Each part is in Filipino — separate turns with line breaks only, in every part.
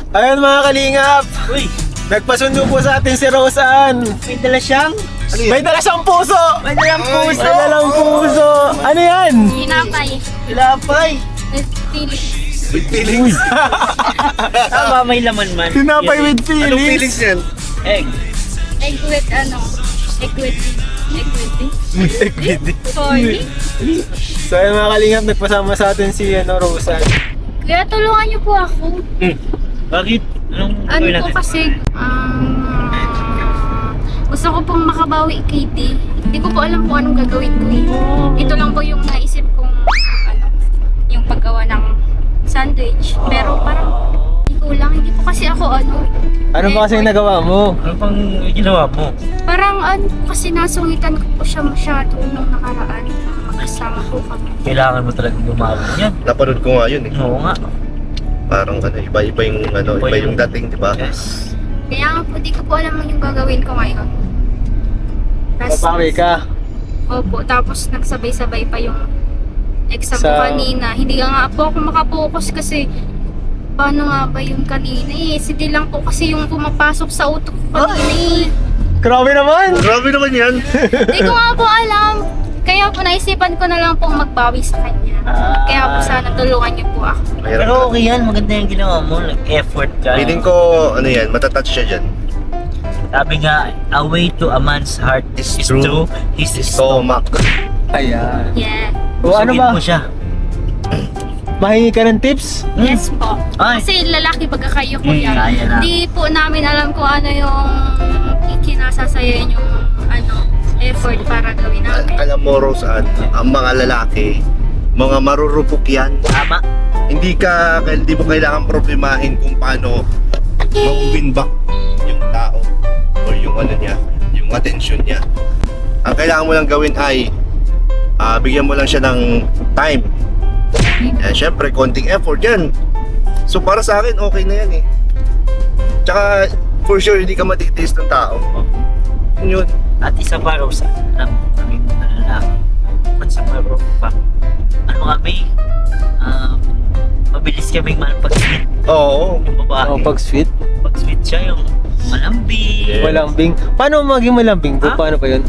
Ayun mga kalingap,
Uy,
nagpasundo po sa atin si Roseanne.
may dala siyang.
May dala siyang puso!
May dalang puso.
May dalang puso! Ano yan?
Tinapay.
Tinapay.
With feelings.
Tama, may laman man.
Tinapay with feelings.
Anong feelings yan?
Egg.
Egg with Egg with
Equity.
Sorry.
So ayun mga kalingap, nagpasama sa atin si Roseanne.
Kuya, tulungan niyo po ako.
Bakit? Anong
Ano
gawin
po
natin?
kasi, gusto ko pong makabawi kay T. Hindi ko po alam kung anong gagawin ko eh. Ito lang po yung naisip kong, yung paggawa ng sandwich. Pero parang, hindi ko lang. Hindi po kasi ako
Ano ba kasi nagawa mo?
Ano pang ginawa mo?
Parang kasi nasungitan ko po siya masyado nung nakaraan. Magkasama po kami.
Kailangan mo talagang gumawa yan.
Napanood ko nga yun eh.
Oo nga.
Parang iba-iba yung iba yung dating, di ba?
Yes.
Kaya nga po, di ko po alam yung gagawin ko ngayon.
Papawi ka.
Opo, tapos nagsabay-sabay pa yung exam ko
Sa-
kanina. Hindi nga po ako makapokus kasi paano nga ba yung kanina eh. Hindi lang po kasi yung pumapasok sa utok ko kanina eh.
Grabe naman!
Grabe naman yan!
Hindi ko nga po alam. Kaya po naisipan ko na lang pong magbawi sa kanya. Kaya po sana tulungan niyo po ako.
Pero okay yan, maganda yung ginawa mo. Nag-effort ka.
Feeling ko, matatouch siya dyan.
Sabi nga, a way to a man's heart is
True.
to his
Stomach.
Ayan.
Yeah.
O ano
Sugin
ba?
mo siya.
Mahingi ka ng tips?
Yes po.
Ay.
Kasi lalaki baga kayo kuya.
Kaya na.
Hindi po namin alam kung ano yung ikinasasayain yung effort para gawin namin.
Alam mo, Roseanne, ang mga lalaki, mga marurupok yan.
Tama.
Hindi mo kailangan problemahin kung paano mag-win back yung tao or yung yung attention niya. Ang kailangan mo lang gawin ay bigyan mo lang siya ng time. Syempre, konting effort yan. So para sa akin, okay na yan eh. Tsaka, for sure, hindi ka matitiis ng tao. Yun.
At isa pa, Rosa, alam mo kami mga lalaki, ba't sa marunong pa? Ano kami? Mabilis kaming pag-sweet.
Oo.
Yung babae.
O, pag sweet.
Pag-sweet siya, yung malambing.
Yeah.
Malambing. Paano maging malambing?
Ha?
Paano ba yun?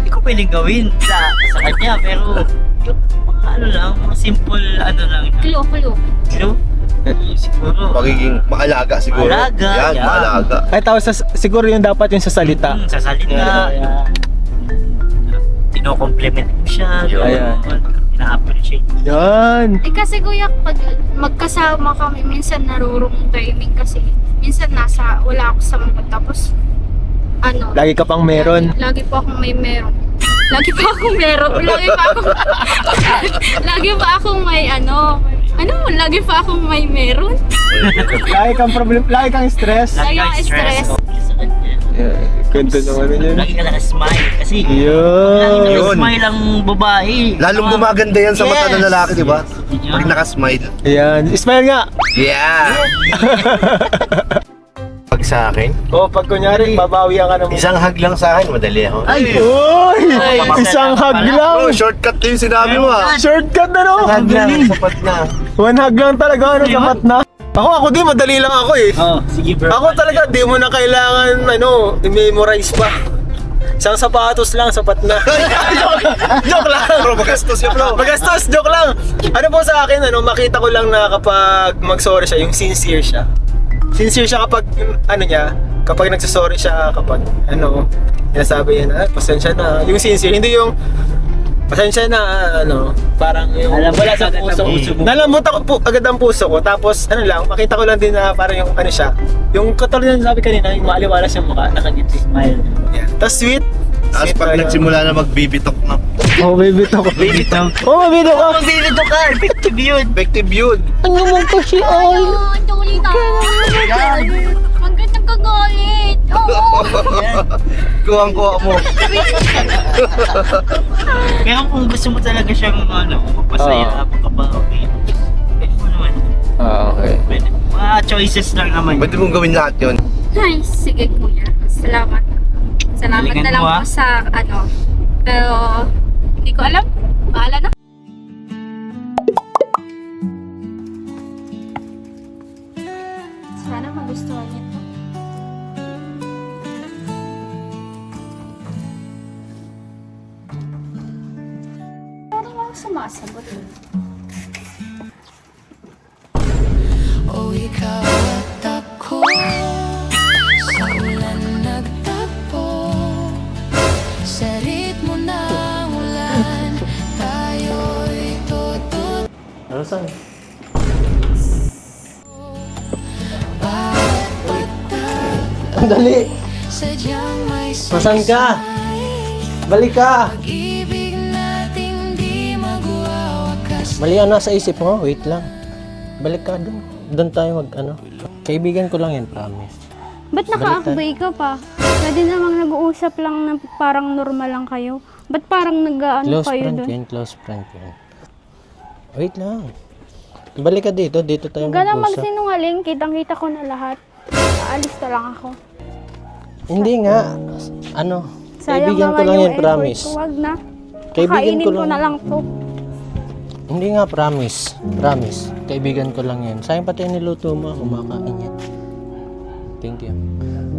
Hindi ko pwedeng gawin sa kanya, pero yung mga lang, mga simple lang.
Clue.
Ano? Siguro.
Magiging maalaga siguro.
Maalaga,
Yan,
yan.
maalaga.
Ay, tapos siguro yung dapat yung sa salita.
Sa salita.
Yeah.
Ino-compliment mo siya.
Ayan.
Ina-appreciate mo.
Yan.
Eh kasi kuya, pag magkasama kami, minsan narurong timing kasi. Minsan wala ako sa mood. Tapos,
Lagi ka pang meron.
Lagi po akong may meron. Lagi pa akong meron. Lagi pa akong may lagi pa akong may meron.
Lagi kang problem, lagi kang stress.
Lagi akong stress.
Sa kanya.
Yeah, ganda naman yun.
Lagi ka nakasmile. Kasi lagi
Yun.
nakasmile ang babae.
Lalong
Tama.
gumaganda yan sa mata ng
Yes.
lalaki, di ba?
Yes.
Pag nakasmile.
Ayan. Smile nga.
Yeah! Pag sa akin,
Pag kunyari, babawian ka naman.
isang hug lang sa akin, madali ako.
Ay!
Uy!
Ay,
Isang hug lang.
Bro, shortcut yung sinabi mo ah.
Shortcut na no?
Hug lang, sapat na.
One hug lang talaga. Ano, sapat na. Ako di, madali lang ako eh.
Oh, sige bro.
Ako talaga, di mo na kailangan, i-memorize pa. Isang sapatos lang, sapat na. Joke lang.
Bro, magastos yun bro.
Magastos, joke lang. Ano po sa akin, makita ko lang na kapag mag-sorry siya, yung sincere siya. Sincere siya kapag, kapag nagsasorry siya, kapag, sinasabi niya na, pasensya na. Yung sincere, hindi yung, pasensya na, parang yung,
Alam mo
wala sa
agad ang
puso.
puso mo.
Nalambot ako po, agad ang puso ko. Tapos, makita ko lang din na parang yung, siya. Yung katulad na sabi kanina, yung maaliwalas yung mukha, nakangiti.
Smile.
Yeah. Tapos sweet.
Tapos
Sweet
pag
tayo.
nagsimula na mag-baby talk na,
Oh, baby talk.
Baby talk.
Oh, baby talk.
Magbibito ka. Effective yun.
effective yun.
Ano mo kasi ay?
Ayun, tuloy na. Ang gandang kagalit. Oo.
Kuwang-kuwa mo.
Kaya kung gusto mo talaga siyang magpasaya, magkabawi. Pwede mo naman.
Okay.
Pwede. Mga choices lang naman.
Pwede mong gawin lahat yun.
Ay, sige kuya. Salamat. Salamat
Galingan
na lang
mo,
po sa Pero, hindi ko alam. Bahala na. Sana magustuhan niyo to. Parang ako sumasagot.
O ikaw at ako sa ulan nagtagpo, sa ritmo ng ulan tayo'y totoo.
Ano saan?
Bawat patag
Ang dali!
sadyang may
Masan ka? Balik ka!
pag-ibig nating di magwawakas.
Mali ang nasa isip mo, wait lang. Balik ka doon. Doon tayo Kaibigan ko lang yan, promise.
Ba't nakaakbay ka pa? Pwede namang nag-uusap lang na parang normal lang kayo. Ba't parang nag-ano
Close
kayo
friend ko
doon?
yan, close friend ko yan. Wait lang. Balik ka dito tayo
Huwag ka na
mag-usap.
magsinungaling, kitang-kita ko na lahat. Aalis na lang ako.
Hindi nga.
Sayang
Kaibigan ko
naman
lang
yung
yan,
effort
promise.
ko. Huwag na.
Kaibigan
Kakainin
ko
ko
lang.
na lang to.
Hindi nga, promise. Promise. Kaibigan ko lang yan. Sayang pati yung niluto mo, kumakain yan. Thank you.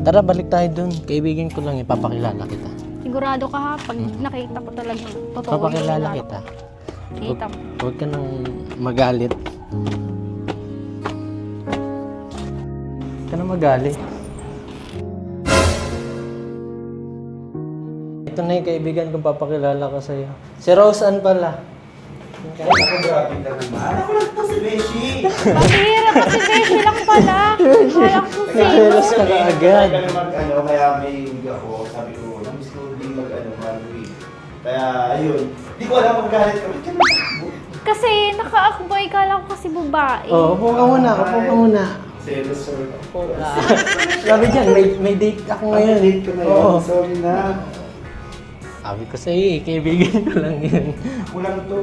Tara, balik tayo dun. Kaibigan ko lang yan. Papakilala kita.
Sigurado ka ha, pag nakita ko talagang totoo
Papakilala
yung
kita.
Kita mo.
Huwag ka nang magalit. Huwag ka nang magalit. Ito na yung kaibigan kong papakilala ko sa'yo. Si Roseanne pala.
Pasira kasi beshi lang pala. Walang
Nagselos ka na agad.
Kaya may ako, sabi ko, namiss ko din mag-weed. Kaya, ayun. Hindi ko alam magalit kami.
Kasi nakaakbay ka lang kasi babae.
Upo ka muna, upo ka muna.
Selos, sir.
Sabi dyan, may date ako ngayon.
Date ko na yun.
Oo.
Sorry na.
Sabi ko sa'yo kaibigan ko lang yun.
Kulang to.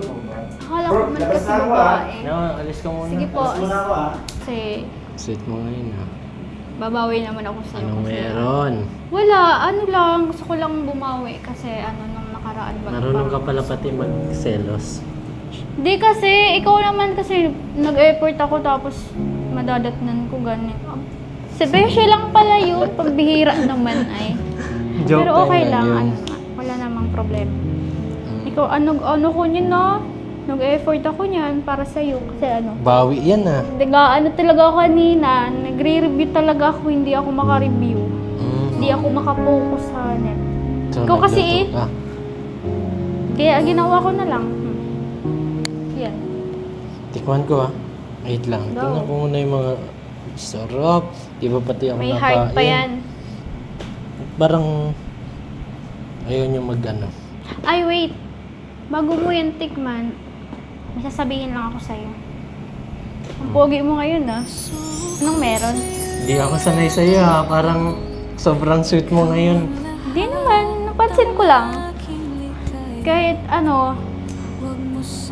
Akala ko man
labas
kasi
na ako, ah.
babae.
No, alis ka muna.
Sige po.
Alas muna ako ah.
Kasi
Sweet mo ngayon ha.
babawi naman ako sa'yo.
Anong
kasi
meron?
Wala, ano lang. Gusto ko lang bumawi kasi nung nakaraan ba.
Marunong ka pala pati magselos.
Di kasi, ikaw naman kasi nag-effort ako tapos madadatnan ko ganito. Si Beshi lang pala yun, pagbihira naman ay.
Joke
Pero okay
lang
lang,
yun.
ano nga, wala namang problema. Ikaw, ano ko niyan na? Nag-effort ako niyan para sa'yo kasi ano.
Bawi yan ha.
Ano talaga ako kanina, nagre-review talaga ako, hindi ako maka-review. Hindi ako makapokus sa net.
So,
Ikaw kasi
nagluto ka.
Kaya ginawa ko na lang. Yan.
Tikman ko ha. Wait lang.
Go.
Tingnan ko muna yung mga sarap. Di ba pati ako
May
nakain?
heart pa yan.
Parang ayaw nyo
Ay, wait. Bago mo yan tikman, may sasabihin lang ako sa'yo. Ang pogi mo ngayon, ah. Anong meron?
Hindi ako sanay sa'yo ha. Parang sobrang sweet mo ngayon.
Hindi naman. Napansin ko lang. Kahit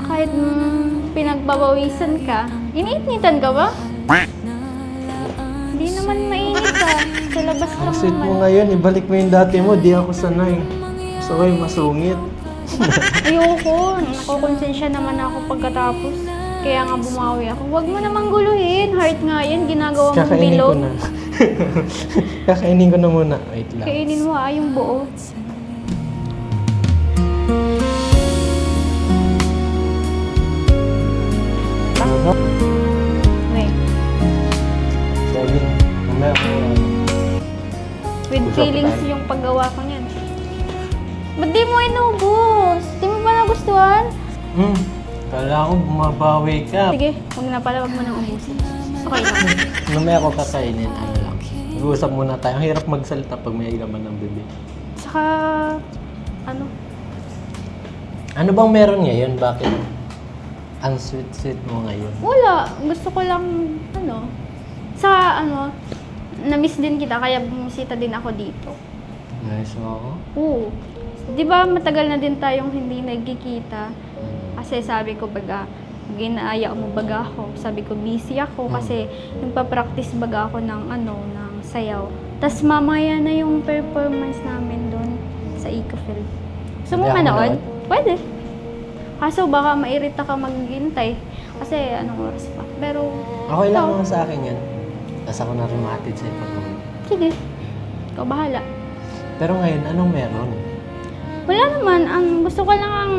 kahit pinagbabawisan ka, iniit-nitan ka ba? Hindi naman mainit ka. Sa labas
Ang
lang
sweet
naman.
mo ngayon. Ibalik mo yung dati mo. Di ako sanay. So kayo masungit.
Ayoko. Nakukonsensya naman ako pagkatapos. Kaya nga bumawi ako. Huwag mo namang guluhin. Heart nga yan. Ginagawa mong
Kakainin
bilog.
ko na. Kakainin ko na muna. Wait lang.
Kainin mo yung buo. Wait.
Sabi, mamaya ko
With
Usap
feelings
tayo.
yung paggawa ko niyan. Ba't di mo inubos? Di mo ba nagustuhan?
Kala ko bumabawi ka.
Sige, huwag na pala, huwag mo nang ubusin. Okay lang.
Mamaya ko kakainin. Ano lang. Mag-uusap muna tayo. Ang hirap magsalita pag may laman ng bibig.
Saka,
Ano bang meron ngayon? Bakit ang sweet-sweet mo ngayon?
wala. Gusto ko lang, sa na-miss din kita, kaya bumisita din ako dito.
Nice mo ako?
Oo. Di ba matagal na din tayong hindi nagkikita? Kasi sabi ko baga, ginaya mo baga ako. Sabi ko busy ako kasi nagpa-practice baga ako ng ng sayaw. Tas mamaya na yung performance namin doon sa Ecofield. Gusto mo
Pwede ako
manood?
manood?
Pwede. Kaso baka mairita ka maghintay. Kasi anong oras pa. Pero
Okay lang
ikaw,
naman sa akin yan. Tapos ako na rumatid sa'yo pag uwi.
Sige. Ikaw bahala.
Pero ngayon, anong meron?
Wala naman. Ang gusto ko lang ang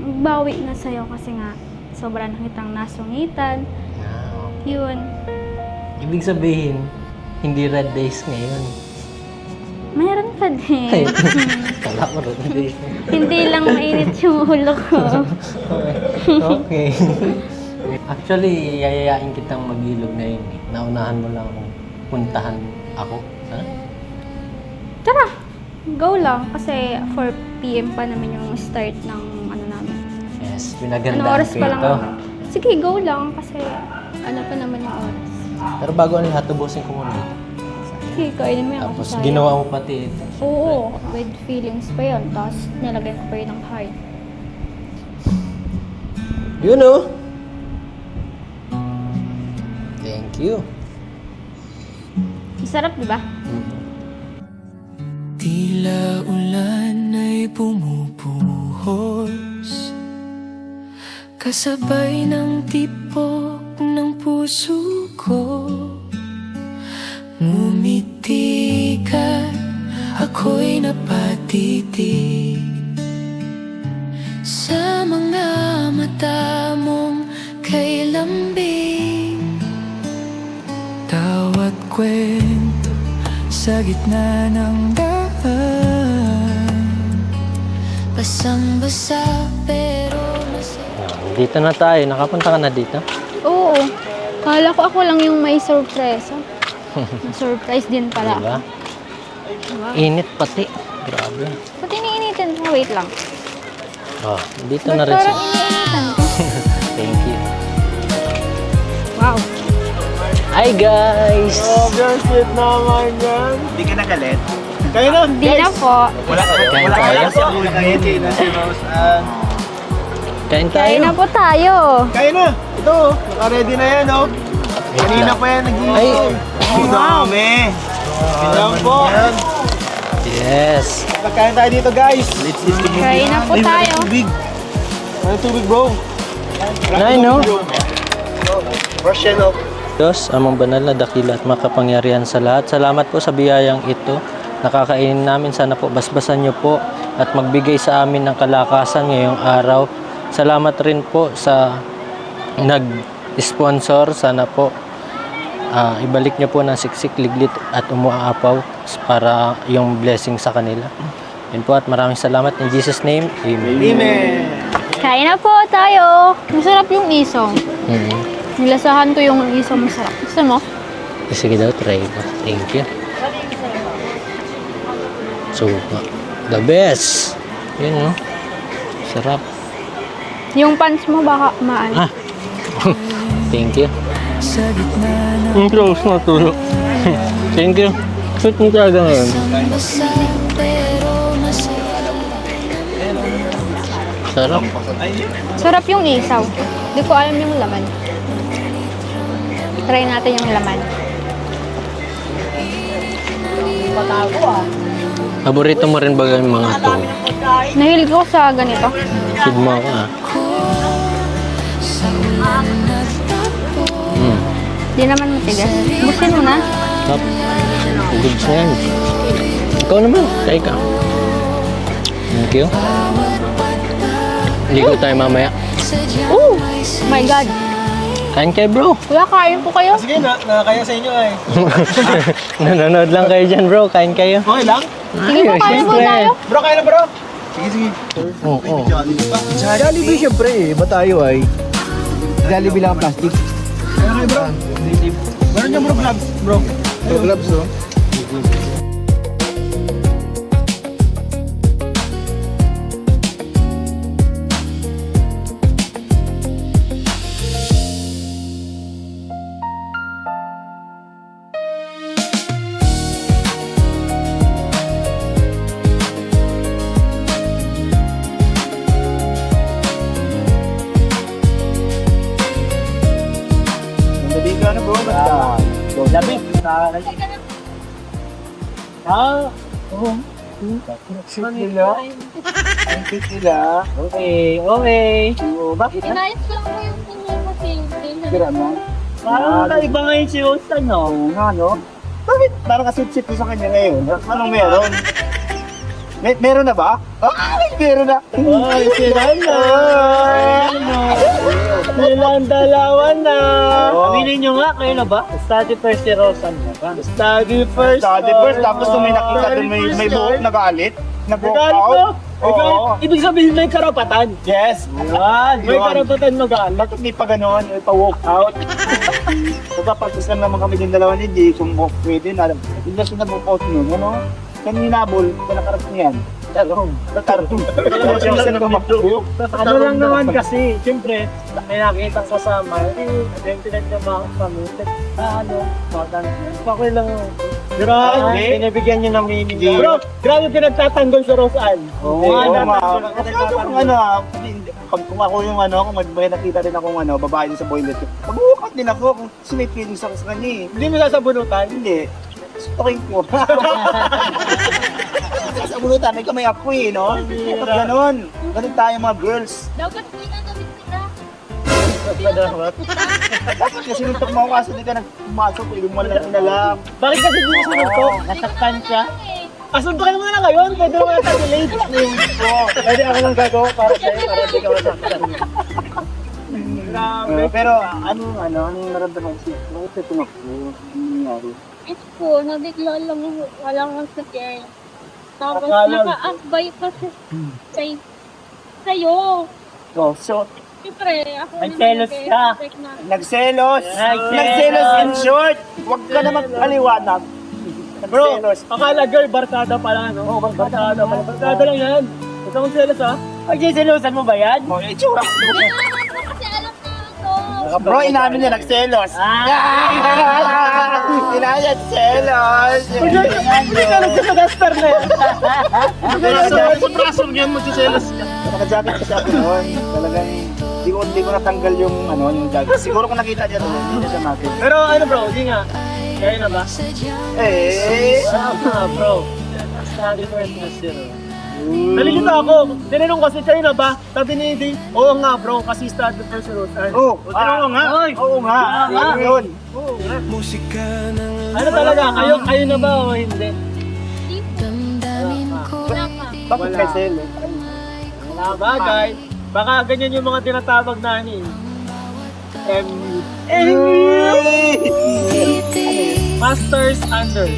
magbawi na sa'yo kasi nga sobra na kitang nasungitan. Yun.
Ibig sabihin, hindi red days ngayon.
Mayroon pa din.
Kala ko red days.
Hindi lang mainit yung ulo ko.
Okay. Actually, yayayain kitang mag-ilog ngayon eh. Naunahan mo lang akong puntahan ako. Ha?
Tara, go lang. Kasi 4 p.m. pa naman yung start ng ano namin.
Yes,
Ano
pinagandaan
oras
ko
pa lang
ito.
naman? Sige, go lang. Kasi ano pa naman yung oras.
Pero bago ang lahat, tubusin ko muna ito.
Sige, kainin mo yung
Tapos
ako
ginawa mo pati ito.
Oo, with feelings pa yun. Tapos nilagay ko pa yun ng heart.
Yun oh! Thank you.
Masarap, di ba?
Tila ulan ay bumubuhos, kasabay ng tibok ng puso ko. Ngumiti ka, ako'y napatitig sa mga mata mong kay lambing. Tawat kwento sa gitna ng daan, basang-basa pero masaya.
Dito na tayo. Nakapunta ka na dito?
Oo. Kala ko ako lang yung may surprise. Surprise din pala.
Diba?
Diba?
Init pati. Grabe.
Pati iniinitan ko. Wait lang.
Oh, dito na rin
Parang
siya.
iniinitan ko.
Thank you.
Wow.
Hi guys!
Oh, very sweet naman yan.
Hindi ka nagalit?
Kayo na,
Di na po.
Wala
Kain tayo?
si Kuya ngayon na si Rose.
Kain
Kain
tayo?
na po tayo.
Kayo na. Ito, naka-ready na yan, oh. Kanina pa yan,
Ay!
nag-iisip.
Ang dami!
Yan po.
Yes!
Pagkain tayo dito, guys.
Kain na po tayo.
Ano tubig, bro?
Nay, no?
Brush yan, oh.
Diyos, amang banal na dakila at makapangyarihan sa lahat. Salamat po sa biyayang ito. Nakakainin namin. Sana po basbasan niyo po at magbigay sa amin ng kalakasan ngayong araw. Salamat rin po sa nag-sponsor. Sana po ibalik niyo po ng siksik, liglit at umuaapaw para yung blessing sa kanila. Yun po at maraming salamat. In Jesus' name, Amen.
Amen.
Kain na po tayo. Masarap yung isong.
Mhm.
Nilasahan ko yung isong masarap. Gusto mo?
Sige daw, try ko. Thank you. So, the best. Yun, no? Sarap.
Yung pants mo baka maano.
Ah. Thank you.
Sa gitna ng
Ang close na tulog. Thank you. Sweet mo talaga ngayon.
basang-basa pero masaya.
Sarap.
Sarap yung isaw. Hindi ko alam yung laman. Try natin yung laman.
Paborito mo rin ba yung mga to?
Nahilig ko sa ganito.
Feed mo ako, ah.
Sa ulan nagtapo,
Di naman matigas. Busin mo na.
Sarap. Goods na yan. Ikaw naman. Kaya ka. Thank you. Ligo tayo mamaya.
sadyang
Oh
may
my God.
Kain kayo, bro.
Kuya, kain po kayo.
Sige, nakakaya sa inyo, ay.
Nanonood lang kayo dyan, bro. Kain kayo.
Okay lang?
Sige po, kain po tayo.
Bro, kaya na, bro. Sige, sige.
Oo.
Jollibee, syempre, eh. Ba tayo, ay? Jollibee lang ang plastic. Kaya kayo, bro. Meron niyo, bro, gloves, bro. Gloves, bro. Labi ka na, bro. Labi. Oo. Sweet nila. Ang sweet nila. Okay, okay. Bakit?
Inayos ko lang po yung tingin kasi
Grama.
Parang kaiba ngayon si Rose, ano?
Ano? Bakit parang kasit-sit ko sa kanya ngayon? Anong meron? Meron na ba? Meron na!
Ay, sila na! Silang dalawa na!
Aminin nyo nga, kayo na ba? Study first si Rose, ano ba?
Study first.
Study first, tapos nung may nakita doon may buhok na galit. Nag-walk out. Oo.
Ibig sabihin may karapatan.
Yes!
May
Yun.
karapatan mag-anak.
Bakit hindi pa gano'n? May pa-walk out. Pagkapagpus lang naman kami yung dalawa ni Jay, kung pwede na. Hindi na siya nag-walk out nun, ano? Kanina bol, panakarap niyan. Tarong. Ano siya nag-walk.
Ano lang naman kasi, siyempre, may nakita kasama. Then pinagka mga pamutit. Okay lang. Grabe, pinabigyan niyo ng meaning. Bro, grabe pinagtatanggol sa Rose Ann.
Oo, kung ano, pag kung ako yung ano, kung may nakita din akong ano, babae din sa boiler, mag-walk out din ako kung kasi may feelings ako sa kanya eh.
Hindi mo sasabunutan?
Hindi. Okay ko. Sa bulutan, may kamay ako eh, no? Pag ganon, ganon tayo mga girls.
Dapat pinanawit sila.
Dapat kasi nung mo ako kasi di ka nagpumasok, lumalang na lang.
Bakit kasi hindi mo sinuntok?
Nasaktan siya.
Asuntukin mo na ngayon, pwede mo na tag-late. Pwede ako lang gagawa para sa'yo, para hindi ka masaktan.
Pero anong naramdaman ko? Bakit ito tumakbo? Anong nangyari?
Ito po, nabigla lang walang sakyan. Tapos
Akala-
naka-akbay pa sa'yo.
Oh, so,
Siyempre, ako
Nagselos ka.
nagselos!
Nagselos.
Nagselos in short! Huwag ka na magpaliwanag.
Bro,
Nagselos.
akala girl, barkada pala, no? Oo, barkada pala. Barkada lang yan. Ito mong selos, ha?
Pag-sinusan mo ba yan?
Oh, itsura.
Kasi alam na ako.
Bro, inamin niya nagselos. Inayat selos.
Hindi ka lang sa duster na yan.
Sa braso yun, magsiselos ka. Naka-jacket kasi ako noon. Talagang hindi ko natanggal yung yung jacket. Siguro kung nakita niya doon, hindi siya natin.
Pero ano bro, hindi nga. Kaya na ba?
Bro.
Study first na zero. Nalilito ako. Tinanong kasi kayo na ba? Sabi ni Ding, oo nga bro, kasi study first na Rose Ann.
Oo nga. Oo nga. Yun.
Ano talaga? Kayo na ba o hindi?
Bakit may selos?
Wala bagay. Baka ganyan yung mga tinatawag na ni Masters Under.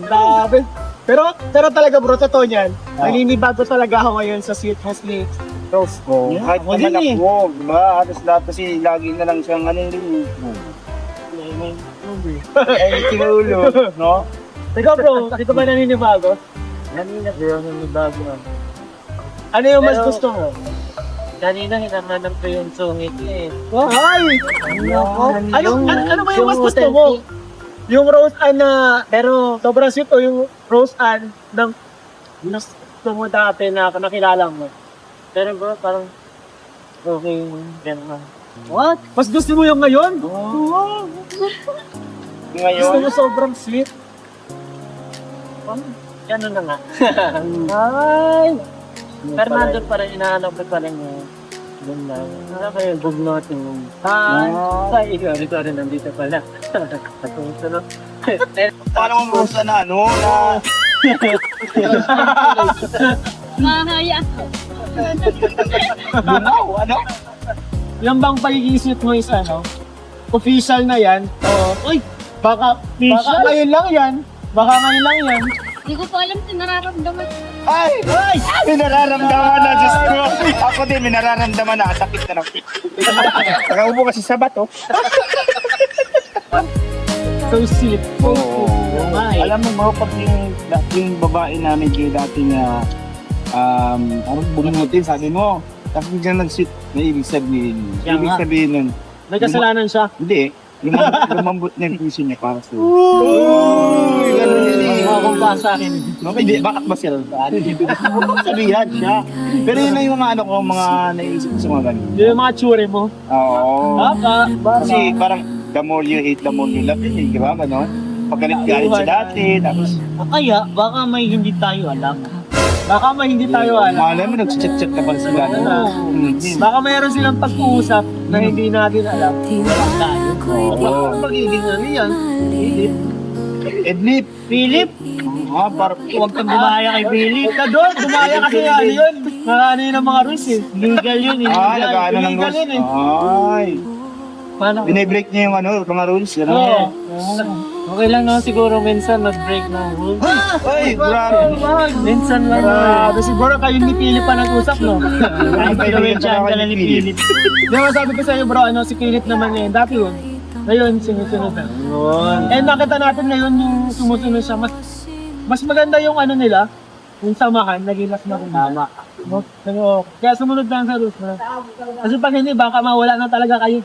Grabe. Pero talaga bro, totoo niyan. Naninibago talaga ako ngayon sa sweetness ni Rose.
Kahit
Ako
naman
din eh.
ako, diba? Halos lahat kasi lagi na lang siyang tinulo, no?
Ikaw bro, dito ba naninibago?
Naninibago ako.
Ano yung mas
Pero-
gusto mo?
Kanina hinahanap ko yung sungit eh.
Ay! Ano ba yung mas
Yung
gusto mo? Yung Rose Ann na, pero sobrang sweet o yung Rose Ann ng gusto mo dati na nakilala mo?
Pero bro, parang okay, gano'n.
What? Mas gusto mo yung ngayon? Gusto
Ngayon,
mo sobrang sweet?
Gano'n na nga.
Ay!
Pero nandun pa rin, inahanap ko pa rin yung doon lang. Ano kayo, bugnot yung... Ay, sorry, nandito pala. Patunto, no?
parang mo na na
Mahaya.
lumaw, ano?
Yan bang pagiging sweet mo is ano? Official na yan? Oo. Uy! Baka ngayon lang yan. Baka ngayon lang yan.
Hindi ko pa alam kung nararamdaman.
Ay! May nararamdaman na, Diyos ko. Ako din, may nararamdaman na. Sakit na lang. Nakaubo kasi sa bato.
So sweet.
Oo.
Ay.
Alam mo, pag yung babae na medyo dati na parang bumunutin, sabi mo, tapos biglang nag-sweet, may ibig sabihin.
Yan
Ibig
nga.
sabihin nun,
May kasalanan siya.
hindi, lumambot niya yung puso niya para sa'yo.
Makukuha sa akin.
No, hindi, bakit ba sila? Sabihan siya. Pero yun na yung mga ko, mga naisip ko sa mga ganun.
Yung mga tsure mo.
Oo.
Baka.
Kasi parang the more you hate, the more you love yun, di ba? Ganon. Paggalit-galit sa dati, tapos
Kaya, baka may hindi tayo alam. Baka may hindi tayo alam.
Malay mo, nag-chat-chat ka pa sila.
Baka mayroon silang pag-uusap na hindi natin alam.
Oo.
Magiging ano yan?
Edlip.
Philip?
Parang
Huwag kang gumaya kay Philip. Ka doon, gumaya kasi ano yun. Mga ano yun ang mga rules eh. Legal yun eh.
nag-ano ng
Illegal
rules.
yun eh.
Ay.
Paano?
Binibreak niya yung mga rules. Ano?
Oo. Okay lang naman siguro minsan mag-break ng rules.
Ay, grabe.
Minsan lang. Grabe, siguro kayo ni Philip pa nag-usap, no? Ay, gawin siya ang ni Philip. Di ba sabi ko sa'yo, bro, ano, si Philip naman eh, dati yun. Ngayon, sinusunod na. Eh, nakita natin ngayon yung sumusunod siya. Mas maganda yung ano nila, yung samahan, naging mas maganda. Tama. Kaya sumunod lang sa rules na. Kasi pag hindi, baka mawala na talaga kayo.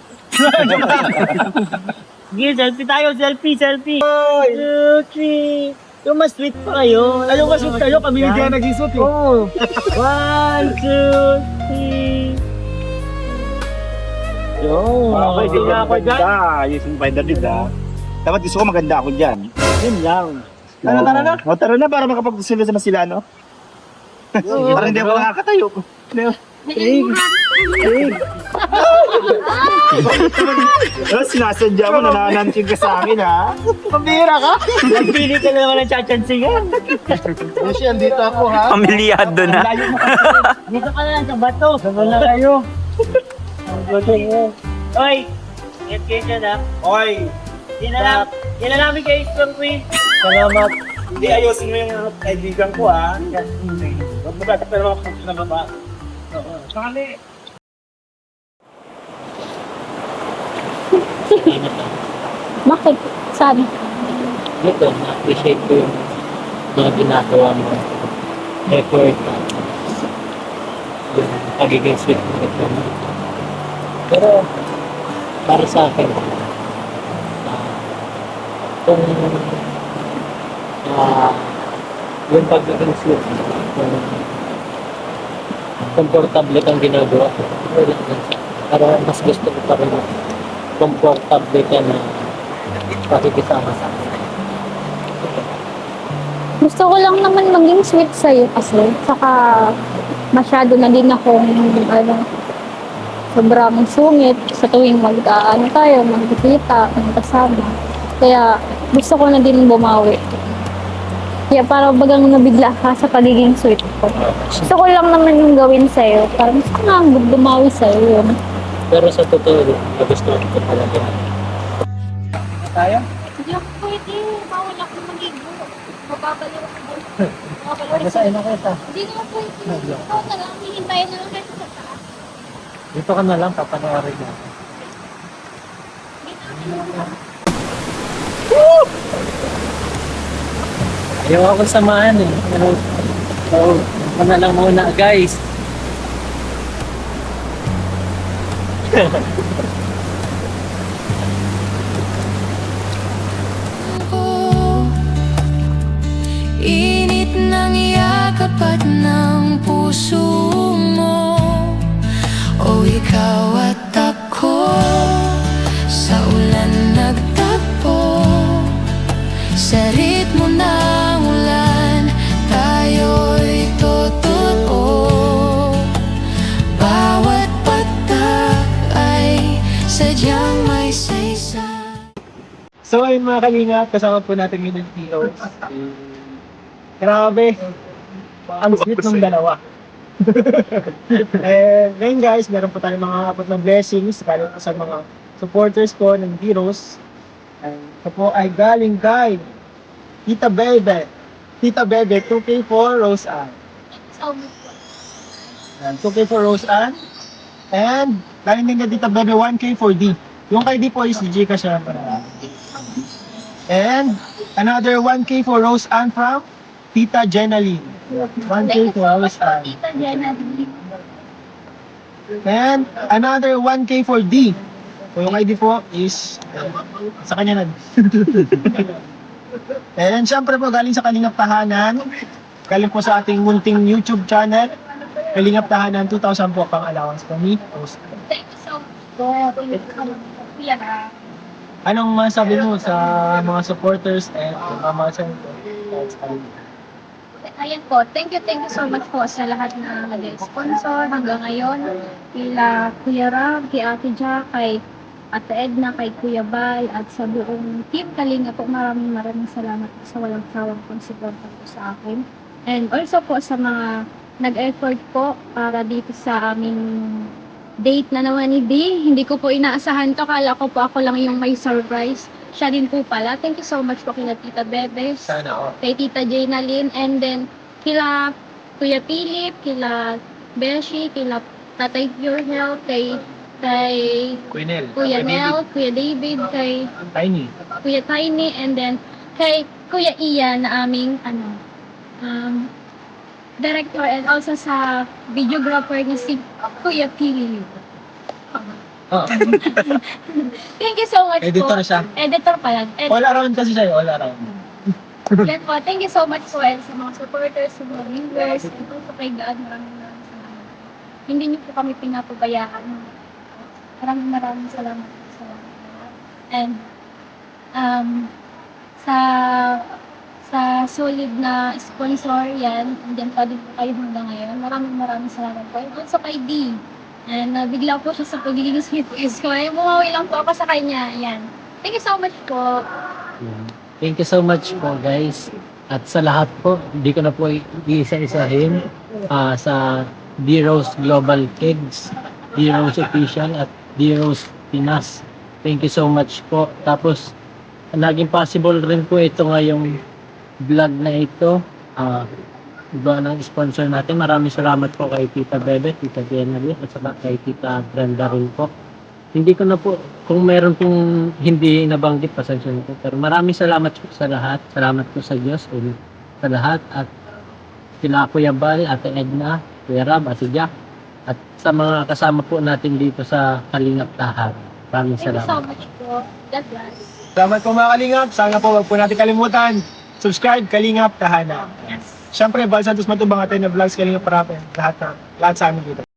Sige, selfie tayo, selfie. Oy! 2, 3. Yung mas sweet pa kayo. Ay, yung mas sweet kayo, kami hindi na nag-isuot eh. Oo. 1, 2, 3. Yo,
Okay, di
na ako dyan.
Yung finder din dapat gusto ko maganda ako dyan.
Yun lang.
Tara na. Tara na para makapag-sila sa sila, no? Para hindi ako nakakatayo. Sinasadya mo, nanananting ka sa akin, ha?
Pambira ka? Nagpili ka na naman ng chachansingan.
Lucian, dito ako, ha?
Pamilyado na.
Dito ka na lang sa bato. Sabon na kayo. Oy! Get kayo dyan ha.
Oy!
Yan na namin kayo, Stormy. Salamat.
Hindi ayusin mo yung kaibigan ko, ha? Huwag mo dati pero makapunta na baba. Sakali.
Bakit? Sabi.
Dito, na-appreciate ko yung mga ginagawa mo. Effort. Yung pagiging sweet mo. Pero, para sa akin, kung yung pagiging sweet mo, kung komportable kang ginagawa ko, wala lang siya. Pero mas gusto ko pa rin komportable ka na pakikisama sa akin.
Gusto ko lang naman maging sweet sa'yo kasi saka masyado na din akong sobrang sungit sa tuwing magkikita, magkasama. Kaya gusto ko na din bumawi. Kaya para bagang nabigla ka sa pagiging sweet ko. Gusto ko lang naman yung gawin sa'yo. Parang gusto ko nga bumawi sa'yo yun.
Pero sa totoo, nagustuhan ko talaga.
Tayo?
Hindi ako pwede. Bawal ako mag-igo. Mababaliw ako doon.
Basahin na kita.
Hindi naman pwede. Ikaw na lang. Hihintayin na lang kayo sa taas.
Dito ka na lang, papanoorin mo. Ayaw ako samahan eh. Pero, ako na lang muna guys.
Init ng yakap at ng puso mo. O ikaw at ako, sa ulan nagtagpo. Sa ritmo ng ulan, tayo'y totoo. Bawat patak ay sadyang may saysay.
So ayun mga kalingap, kasama po natin yung Tios. Grabe. Ang sweet ng dalawa. Ngayon guys, meron po tayong mga abot ng blessings galing po sa mga supporters po ng Heroes. Ito po ay galing kay Tita Bebe. Tita Bebe, 2K for Rose Ann. 2K for Rose Ann. And galing din kay Tita Bebe, 1K for D. Yung kay D po is Gcash siya. And another 1K for Rose Ann from Tita Jenaline. 1K for Rose Ann.
Tita Jenna.
And another 1K for D. So yung ID po is sa kanya na. And syempre po galing sa Kalingap Tahanan. Galing po sa ating munting YouTube channel. Kalingap Tahanan 2,000 po pang allowance po ni host.
Thank you so much.
Anong masabi mo sa mga supporters and mga center?
Ayan po, thank you so much po sa lahat na nag-sponsor hanggang ngayon. Kila Kuya Rab, kay Ate Jack, kay Ate Edna, kay Kuya Bal, at sa buong team Kalinga po, maraming salamat po sa walang sawang pagsuporta po sa akin. And also po sa mga nag-effort po para dito sa aming date na naman ni D. Hindi ko po inaasahan to, kala ko po ako lang yung may surprise. Siya din po pala. Thank you so much po kila Tita Bebes,
Sana
kay Tita Jaynalyn, and then kila Kuya Philip, kila Beshi, kila Tatay Pure Health, kay
Quinel.
Kuya Nel, Kuya David, kay
Tiny.
Kuya Tiny, and then kay Kuya Ian na aming director, and also sa videographer na si Kuya Philip.
Oo.
Thank you so much
Editor
po.
siya.
Editor pala.
All around kasi siya, all around.
Yan po, thank you so much po, and sa mga supporters, sa mga viewers, and also kay God, maraming salamat. Hindi niyo po kami pinapabayaan. Maraming salamat po sa lahat. And sa solid na sponsor yan, andyan pa din po kayo hanggang ngayon. Maraming salamat po. And also kay D. And bigla po siya sa pagiging sweet guest ko. Bumawi lang po ako sa kanya. Yan. Thank you so much po.
Thank you so much po guys. At sa lahat po, hindi ko na po iisa-isahin sa D-Rose Global Kids, D-Rose Official at D-Rose Pinas. Thank you so much po. Tapos, naging possible rin po ito ngayong vlog na ito. Iba ng sponsor natin. Maraming salamat po kay Tita Bebe, Tita Jenny, at saka kay Tita Brenda rin po. Hindi ko na po, kung meron pong hindi nabanggit, pasensya na po. Pero maraming salamat po sa lahat. Salamat po sa Diyos ulit sa lahat. At sila Kuya Bal, Ate Edna, Kuya Rab, Ate Jack, at sa mga kasama po natin dito sa Kalingap Tahan. Maraming
Thank you so
salamat.
much po. God bless.
Salamat po mga Kalingap. Sana po wag po natin kalimutan. Subscribe, Kalingap, Tahanan.
Yes.
Siyempre, Bal Santos Matubang, Atay na Vlogs, Kalingap Parape. Lahat sa amin dito.